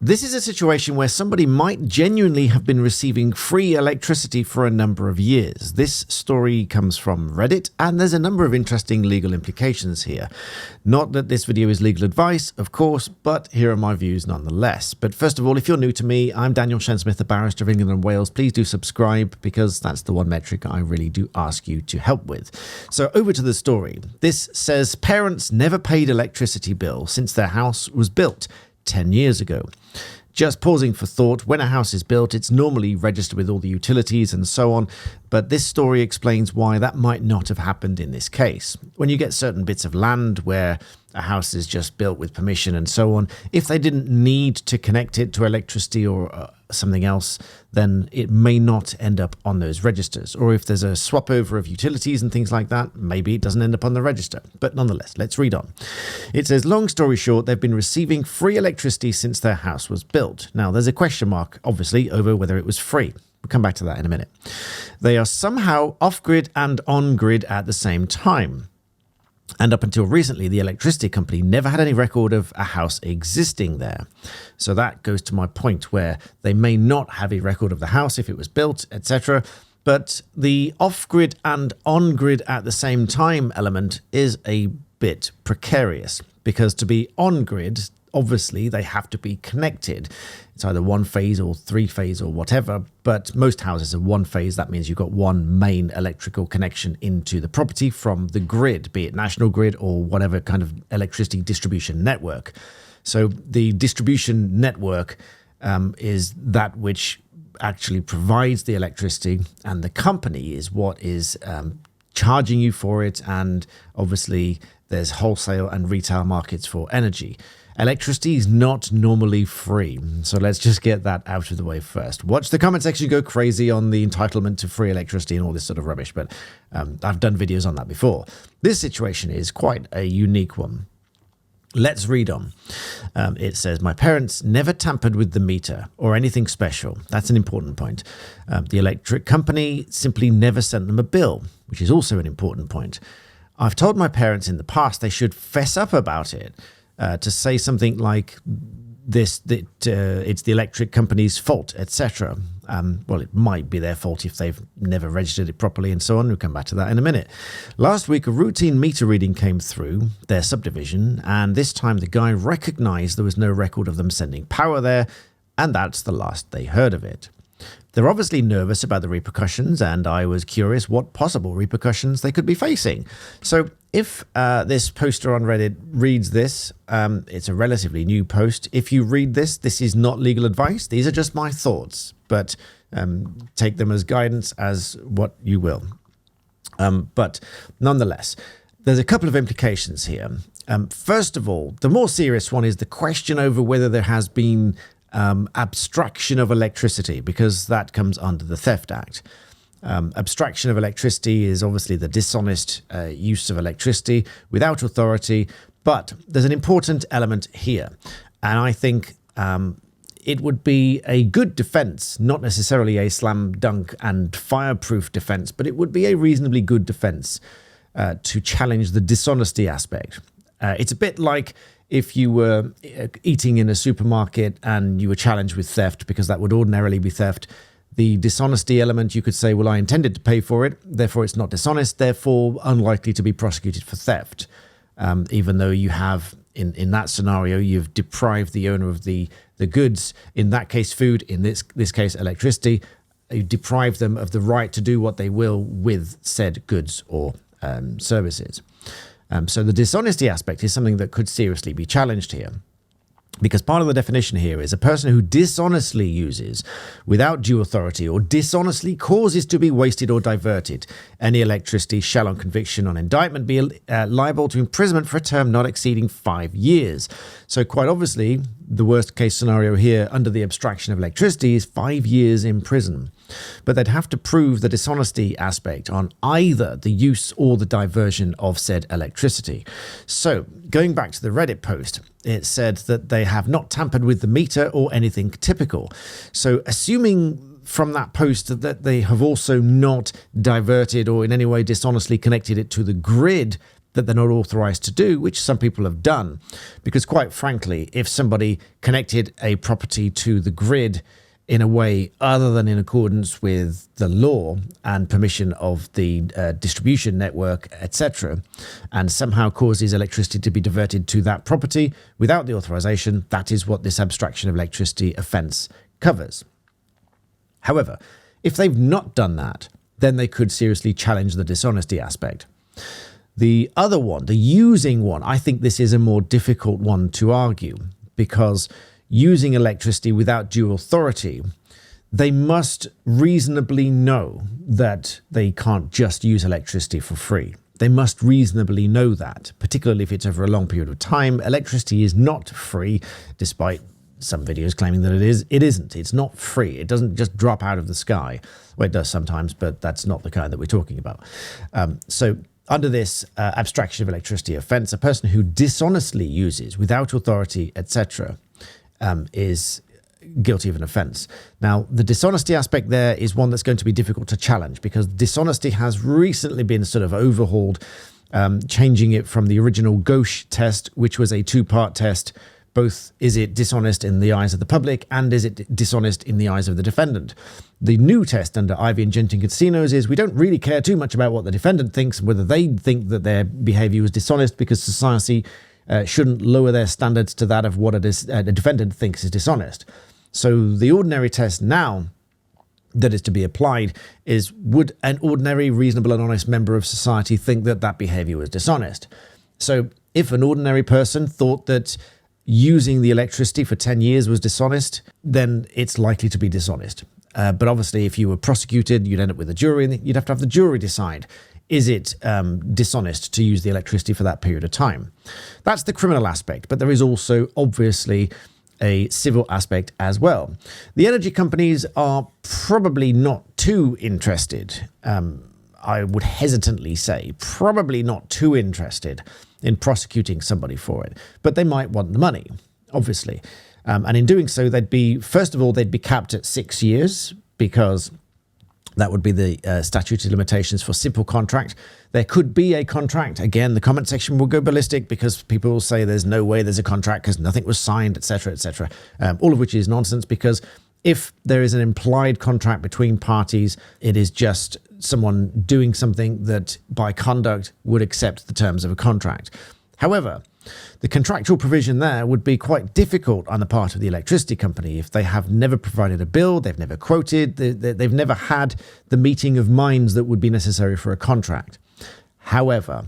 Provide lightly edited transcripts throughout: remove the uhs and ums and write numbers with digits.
This is a situation where somebody might genuinely have been receiving free electricity for a number of years. This story comes from Reddit, and there's a number of interesting legal implications here. Not that this video is legal advice, of course, but here are my views nonetheless. But first of all, if you're new to me, I'm Daniel Smith, the Barrister of England and Wales. Please do subscribe, because that's the one metric I really do ask you to help with. So over to the story. This says parents never paid electricity bill since their house was built 10 years ago. Just pausing for thought, when a house is built, it's normally registered with all the utilities and so on, but this story explains why that might not have happened in this case. When you get certain bits of land where a house is just built with permission and so on, if they didn't need to connect it to electricity or something else, then it may not end up on those registers. Or if there's a swap over of utilities and things like that, maybe it doesn't end up on the register. But nonetheless, let's read on. It says, long story short, they've been receiving free electricity since their house was built. Now, there's a question mark, obviously, over whether it was free. We'll come back to that in a minute. They are somehow off-grid and on-grid at the same time. And up until recently, the electricity company never had any record of a house existing there. So that goes to my point where they may not have a record of the house if it was built, etc. But the off-grid and on-grid at the same time element is a bit precarious, because to be on-grid, obviously they have to be connected. It's either one phase or three phase or whatever, but most houses are one phase. That means you've got one main electrical connection into the property from the grid, be it national grid or whatever kind of electricity distribution network. So the distribution network is that which actually provides the electricity, and the company is what is charging you for it, and obviously there's wholesale and retail markets for energy. Electricity is not normally free, so let's just get that out of the way first. Watch the comment section go crazy on the entitlement to free electricity and all this sort of rubbish, but I've done videos on that before. This situation is quite a unique one. Let's read on. It says, my parents never tampered with the meter or anything special. That's an important point. The electric company simply never sent them a bill, which is also an important point. I've told my parents in the past they should fess up about it. To say something like this, that it's the electric company's fault, etc. Well, it might be their fault if they've never registered it properly and so on. We'll come back to that in a minute. Last week, a routine meter reading came through their subdivision, and this time the guy recognized there was no record of them sending power there, and that's the last they heard of it. They're obviously nervous about the repercussions, and I was curious what possible repercussions they could be facing. So if this poster on Reddit reads this, it's a relatively new post. If you read this, this is not legal advice. These are just my thoughts, but take them as guidance as what you will. But nonetheless, there's a couple of implications here. First of all, the more serious one is the question over whether there has been abstraction of electricity, because that comes under the Theft Act. Abstraction of electricity is obviously the dishonest use of electricity without authority, but there's an important element here, and I think it would be a good defense, not necessarily a slam dunk and fireproof defense, but it would be a reasonably good defense to challenge the dishonesty aspect. It's a bit like if you were eating in a supermarket and you were challenged with theft, because that would ordinarily be theft. The dishonesty element, you could say, well, I intended to pay for it, therefore it's not dishonest, therefore unlikely to be prosecuted for theft. Even though you have, in that scenario, you've deprived the owner of the goods, in that case food, in this case electricity, you deprive them of the right to do what they will with said goods or services. So the dishonesty aspect is something that could seriously be challenged here, because part of the definition here is a person who dishonestly uses, without due authority, or dishonestly causes to be wasted or diverted any electricity shall, on conviction on indictment, be liable to imprisonment for a term not exceeding 5 years. So quite obviously, the worst case scenario here under the abstraction of electricity is 5 years in prison. But they'd have to prove the dishonesty aspect on either the use or the diversion of said electricity. So going back to the Reddit post, it said that they have not tampered with the meter or anything typical. So assuming from that post that they have also not diverted or in any way dishonestly connected it to the grid, that they're not authorized to do, which some people have done. Because quite frankly, if somebody connected a property to the grid in a way other than in accordance with the law and permission of the distribution network, etc., and somehow causes electricity to be diverted to that property without the authorization, that is what this abstraction of electricity offense covers. However, if they've not done that, then they could seriously challenge the dishonesty aspect. The other one, the using one, I think this is a more difficult one to argue, because using electricity without due authority, they must reasonably know that they can't just use electricity for free. They must reasonably know that, particularly if it's over a long period of time. Electricity is not free, despite some videos claiming that it is. It isn't. It's not free. It doesn't just drop out of the sky. Well, it does sometimes, but that's not the kind that we're talking about. So under this abstraction of electricity offense, a person who dishonestly uses without authority, etc., is guilty of an offense. Now, the dishonesty aspect there is one that's going to be difficult to challenge, because dishonesty has recently been sort of overhauled, changing it from the original Gauche test, which was a two-part test. Both, is it dishonest in the eyes of the public, and is it dishonest in the eyes of the defendant? The new test under Ivey and Genting Casinos is we don't really care too much about what the defendant thinks, and whether they think that their behavior was dishonest, because society shouldn't lower their standards to that of what a defendant thinks is dishonest. So the ordinary test now that is to be applied is, would an ordinary, reasonable and honest member of society think that that behavior was dishonest? So if an ordinary person thought that using the electricity for 10 years was dishonest, then it's likely to be dishonest. But obviously, if you were prosecuted, you'd end up with a jury, and you'd have to have the jury decide, is it dishonest to use the electricity for that period of time? That's the criminal aspect, but there is also obviously a civil aspect as well. The energy companies are probably not too interested, I would hesitantly say, probably not too interested in prosecuting somebody for it, but they might want the money, obviously. And in doing so, first of all, they'd be capped at 6 years, because that would be the statute of limitations for simple contract. There could be a contract. Again, the comment section will go ballistic, because people will say there's no way there's a contract because nothing was signed, etc., etc. All of which is nonsense, because if there is an implied contract between parties, it is just someone doing something that by conduct would accept the terms of a contract. However, the contractual provision there would be quite difficult on the part of the electricity company if they have never provided a bill, they've never quoted, they've never had the meeting of minds that would be necessary for a contract. However,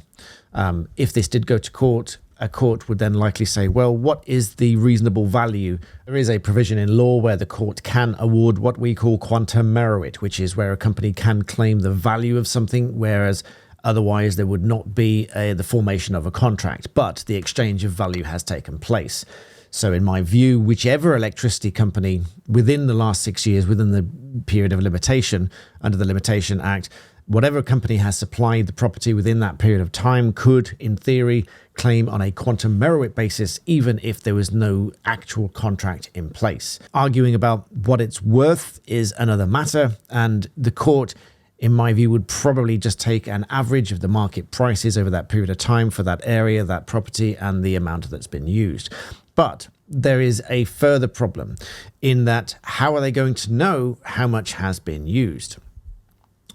if this did go to court, a court would then likely say, well, what is the reasonable value? There is a provision in law where the court can award what we call quantum meruit, which is where a company can claim the value of something, whereas otherwise there would not be the formation of a contract, but the exchange of value has taken place. So in my view, whichever electricity company within the last 6 years, within the period of limitation under the Limitation Act, whatever company has supplied the property within that period of time could, in theory, claim on a quantum meruit basis, even if there was no actual contract in place. Arguing about what it's worth is another matter, and the court, in my view, would probably just take an average of the market prices over that period of time for that area, that property, and the amount that's been used. But there is a further problem in that, how are they going to know how much has been used?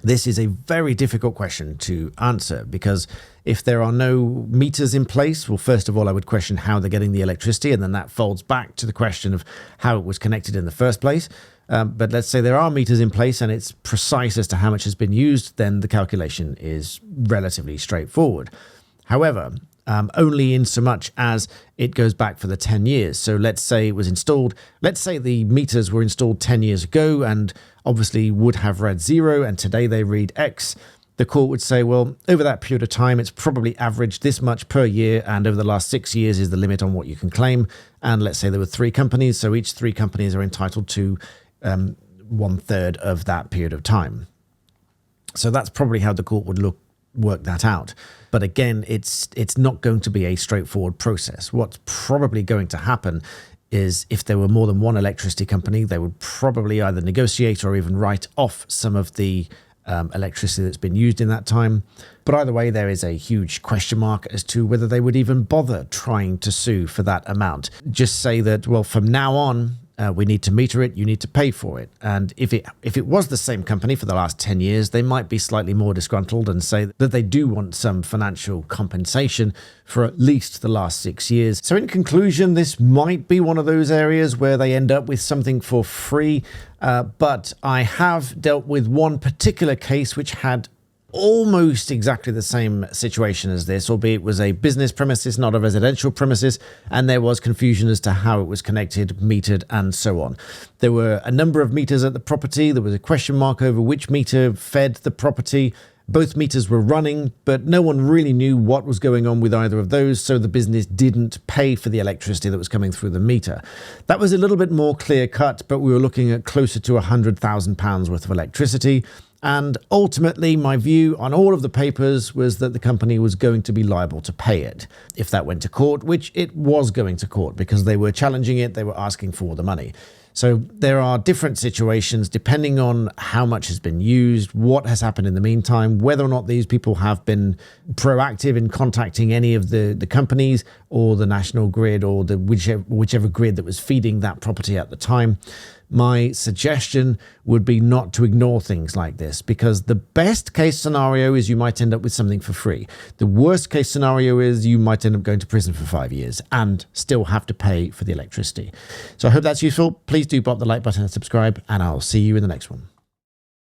This is a very difficult question to answer, because if there are no meters in place, well, first of all, I would question how they're getting the electricity, and then that folds back to the question of how it was connected in the first place. But let's say there are meters in place and it's precise as to how much has been used, then the calculation is relatively straightforward. However, only in so much as it goes back for the 10 years. So let's say it was installed, let's say the meters were installed 10 years ago and obviously would have read 0, and today they read X. The court would say, well, over that period of time, it's probably averaged this much per year, and over the last 6 years is the limit on what you can claim. And let's say there were 3 companies, so each 3 companies are entitled to 1/3 of that period of time. So that's probably how the court would work that out. But again, it's not going to be a straightforward process. What's probably going to happen is, if there were more than one electricity company, they would probably either negotiate or even write off some of the electricity that's been used in that time. But either way, there is a huge question mark as to whether they would even bother trying to sue for that amount. Just say that, well, from now on, we need to meter it, you need to pay for it. And if it was the same company for the last 10 years, they might be slightly more disgruntled and say that they do want some financial compensation for at least the last 6 years. So in conclusion, this might be one of those areas where they end up with something for free. But I have dealt with one particular case which had almost exactly the same situation as this, albeit it was a business premises, not a residential premises, and there was confusion as to how it was connected, metered, and so on. There were a number of meters at the property. There was a question mark over which meter fed the property. Both meters were running, but no one really knew what was going on with either of those, so the business didn't pay for the electricity that was coming through the meter. That was a little bit more clear-cut, but we were looking at closer to £100,000 worth of electricity. And ultimately, my view on all of the papers was that the company was going to be liable to pay it if that went to court, which it was going to court because they were challenging it, they were asking for the money. So there are different situations depending on how much has been used, what has happened in the meantime, whether or not these people have been proactive in contacting any of the companies or the national grid or the whichever grid that was feeding that property at the time. My suggestion would be not to ignore things like this, because the best case scenario is you might end up with something for free. The worst case scenario is you might end up going to prison for 5 years and still have to pay for the electricity. So I hope that's useful. Please do pop the like button and subscribe, and I'll see you in the next one.